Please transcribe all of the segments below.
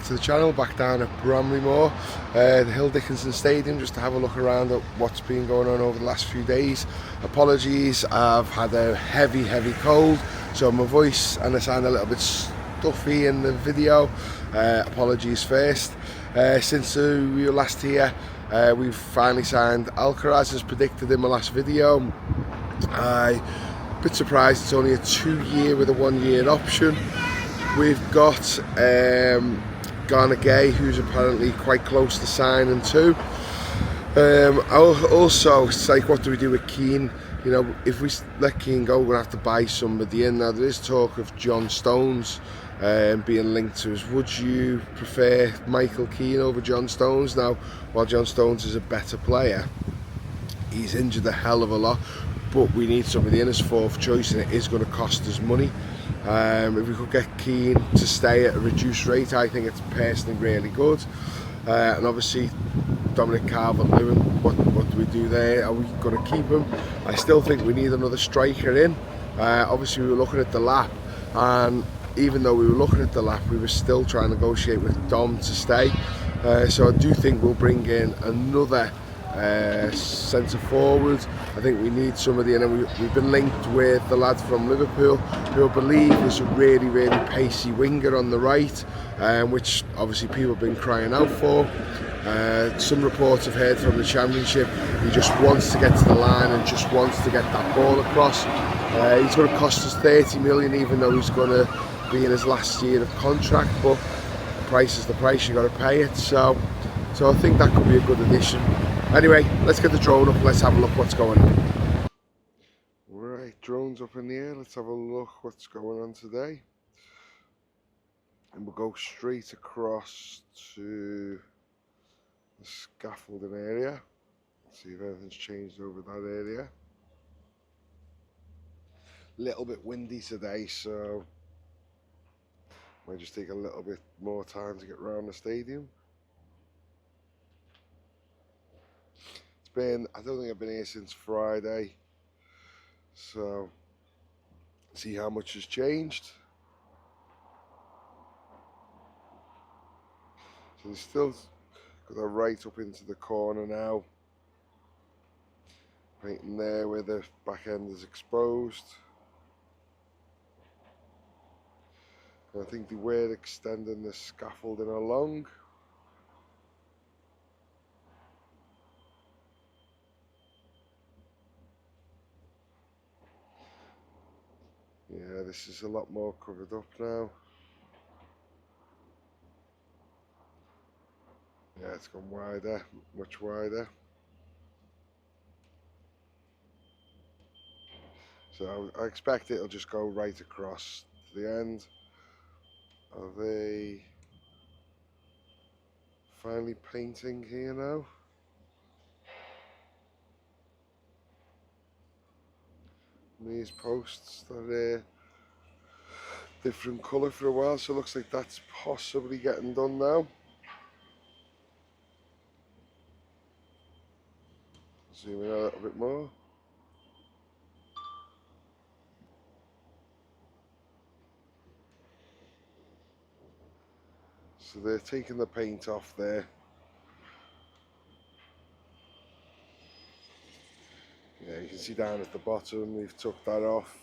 back to the channel, back down at Bramley Moore, the Hill Dickinson Stadium, just to have a look around at what's been going on over the last few days. Apologies, I've had a heavy cold, so my voice and I sound a little bit stuffy in the video. Apologies first. Since we were last here, we've finally signed Alcaraz as predicted in my last video. I'm a bit surprised it's only a 2-year with a 1-year option. We've got Garner Gay, who's apparently quite close to signing too. Also, it's like, what do we do with Keane? You know, if we let Keane go, we're going to have to buy somebody in. Now, there is talk of John Stones being linked to us. Would you prefer Michael Keane over John Stones? Now, while John Stones is a better player, he's injured a hell of a lot, but we need somebody in as fourth choice, and it is going to cost us money. If we could get Keane to stay at a reduced rate, I think it's personally really good. And obviously Dominic Calvert-Lewin, what do we do there? Are we going to keep him? I still think we need another striker in. Obviously we were looking at the lap, and even though we were looking at the lap, we were still trying to negotiate with Dom to stay. So I do think we'll bring in another centre forward. I think we need somebody, and we've been linked with the lad from Liverpool, who I believe is a really pacey winger on the right, which obviously people have been crying out for. Some reports I've heard from the Championship, he just wants to get to the line and just wants to get that ball across. He's going to cost us 30 million, even though he's going to be in his last year of contract, but the price is the price, you got to pay it. So I think that could be a good addition. Anyway, let's get the drone up and let's have a look what's going on. Right, drone's up in the air, let's have a look what's going on today. And we'll go straight across to the scaffolding area. See if anything's changed over that area. Little bit windy today, so might just take a little bit more time to get around the stadium. I don't think I've been here since Friday, so see how much has changed. So there's still got a right up into the corner now, right in there where the back end is exposed. And I think they were extending the scaffolding along. Yeah, this is a lot more covered up now. Yeah, it's gone wider, much wider. So I expect it'll just go right across to the end. Are they finally painting here now? These posts that are different colour for a while, so it looks like that's possibly getting done now. Zoom in a little bit more. So they're taking the paint off there. Yeah, you can see down at the bottom they've took that off.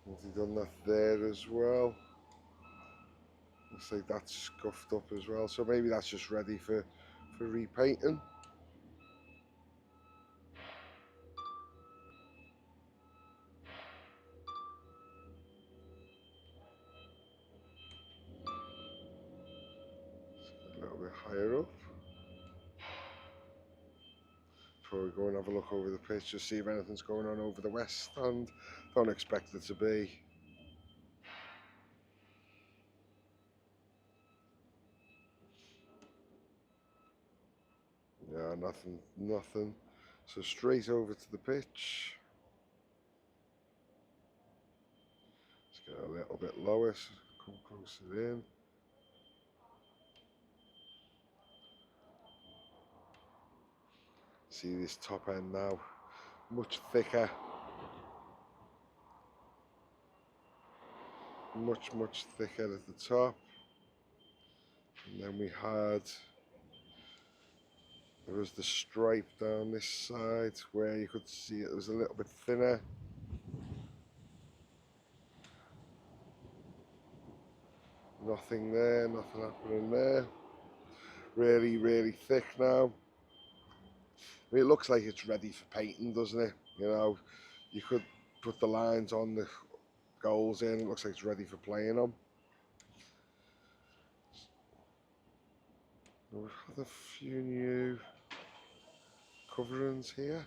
They've done that there as well. Looks like that's scuffed up as well, so maybe that's just ready for repainting. A little bit higher up. Before we go and have a look over the pitch, just see if anything's going on over the west stand. Don't expect it to be. Yeah, nothing. So straight over to the pitch. Let's get a little bit lower, so come closer in. See this top end now, much thicker. much thicker at the top, and then there was the stripe down this side where you could see it was a little bit thinner. Nothing there, nothing happening there. Really thick now. I mean, it looks like it's ready for painting, doesn't it? You know, you could put the lines on the goals in, it looks like it's ready for playing on. We've had a few new coverings here.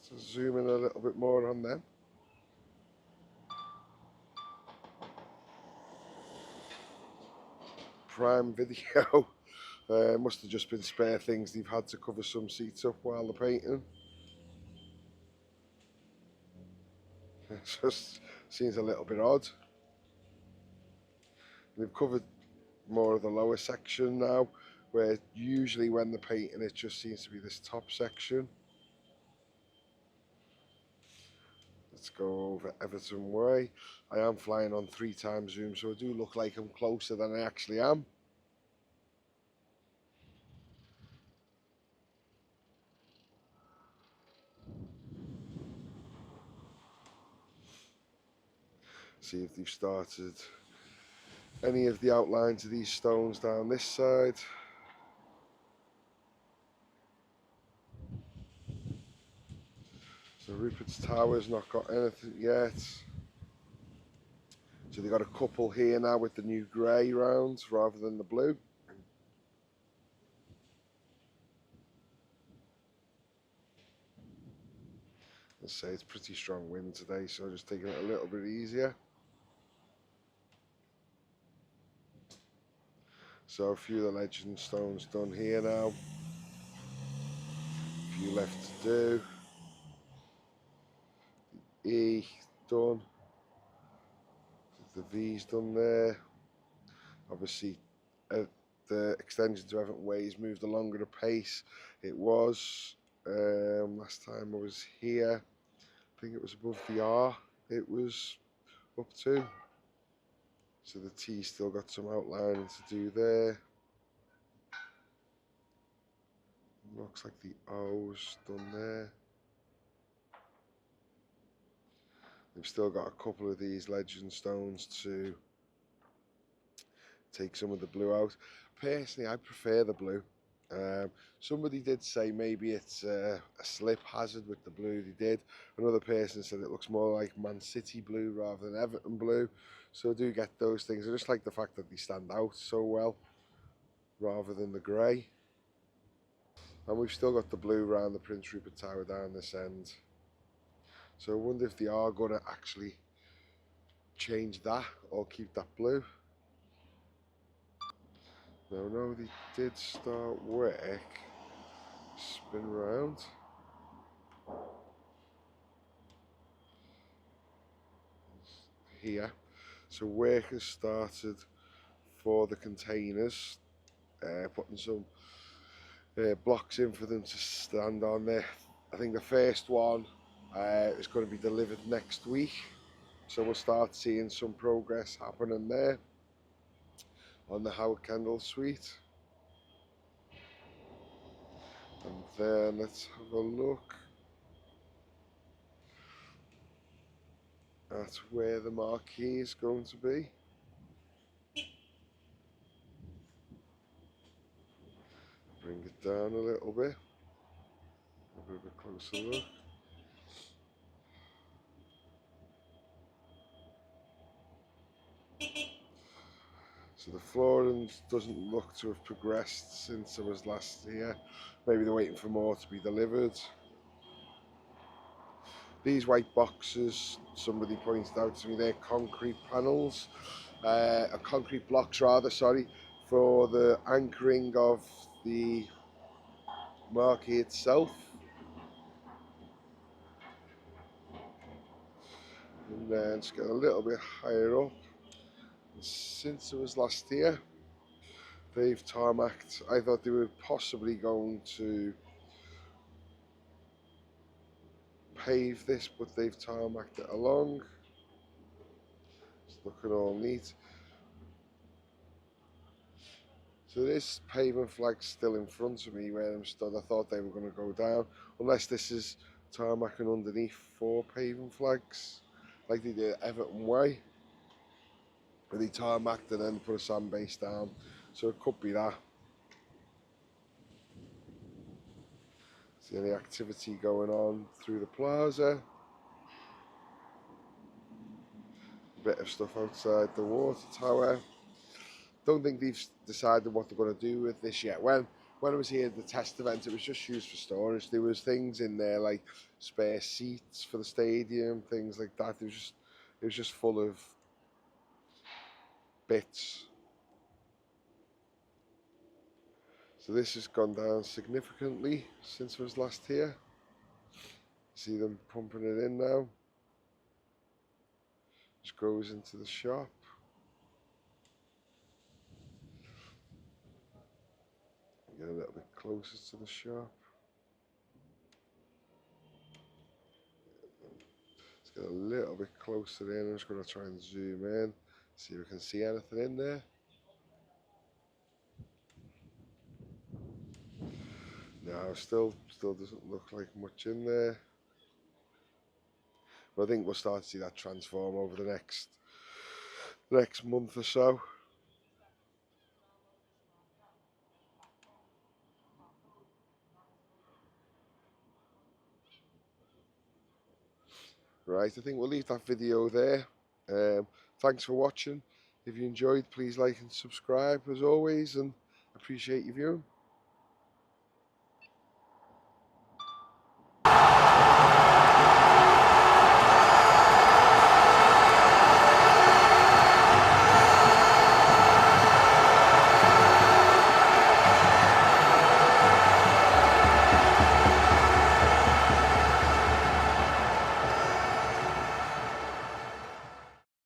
So zoom in a little bit more on them. Prime Video. Must have just been spare things they've had to cover some seats up while they're painting. It just seems a little bit odd. They've covered more of the lower section now, where usually when they're painting it just seems to be this top section. Let's go over Everton way. I am flying on 3x zoom, so I do look like I'm closer than I actually am. See if they've started any of the outlines of these stones down this side. So Rupert's Tower's not got anything yet. So they've got a couple here now with the new grey rounds rather than the blue. Let's say it's pretty strong wind today, so just taking it a little bit easier. So a few of the legend stones done here now. A few left to do. The E done. The V's done there. Obviously, the extension to Everton Way's moved along at a pace. It was last time I was here. I think it was above the R. It was up to. So the T still got some outlining to do there. Looks like the O's done there. They've still got a couple of these legend stones to take some of the blue out. Personally, I prefer the blue. Somebody did say maybe it's a slip hazard with the blue they did. Another person said it looks more like Man City blue rather than Everton blue. So I do get those things. I just like the fact that they stand out so well rather than the grey. And we've still got the blue around the Prince Rupert Tower down this end. So I wonder if they are going to actually change that or keep that blue. No, they did start work. Spin around. Here. So work has started for the containers. Putting some blocks in for them to stand on there. I think the first one is going to be delivered next week. So we'll start seeing some progress happening there on the Howard Kendall suite. And then let's have a look at where the marquee is going to be. Bring it down a little bit. A bit of a closer look. So the flooring doesn't look to have progressed since I was last here. Maybe they're waiting for more to be delivered. These white boxes, somebody pointed out to me, they're concrete panels, concrete blocks rather, sorry, for the anchoring of the marquee itself. And then let's get a little bit higher up. And since it was last year, they've tarmacked. I thought they were possibly going to paved this, but they've tarmacked it along. It's looking all neat. So this pavement flag's still in front of me where I'm stood. I thought they were going to go down, unless this is tarmacking underneath 4 pavement flags, like they did at Everton Way, where they tarmacked and then put a sand base down. So it could be that. See any activity going on through the plaza. A bit of stuff outside the water tower. Don't think they've decided what they're going to do with this yet. When I was here at the test event, it was just used for storage. There was things in there like spare seats for the stadium, things like that. It was just full of bits. So this has gone down significantly since I was last here. See them pumping it in now. Just goes into the shop. Get a little bit closer to the shop. Let's get a little bit closer in. I'm just going to try and zoom in, see if we can see anything in there. No, still doesn't look like much in there. But I think we'll start to see that transform over the next month or so. Right, I think we'll leave that video there. Thanks for watching. If you enjoyed, please like and subscribe as always, and appreciate your viewing.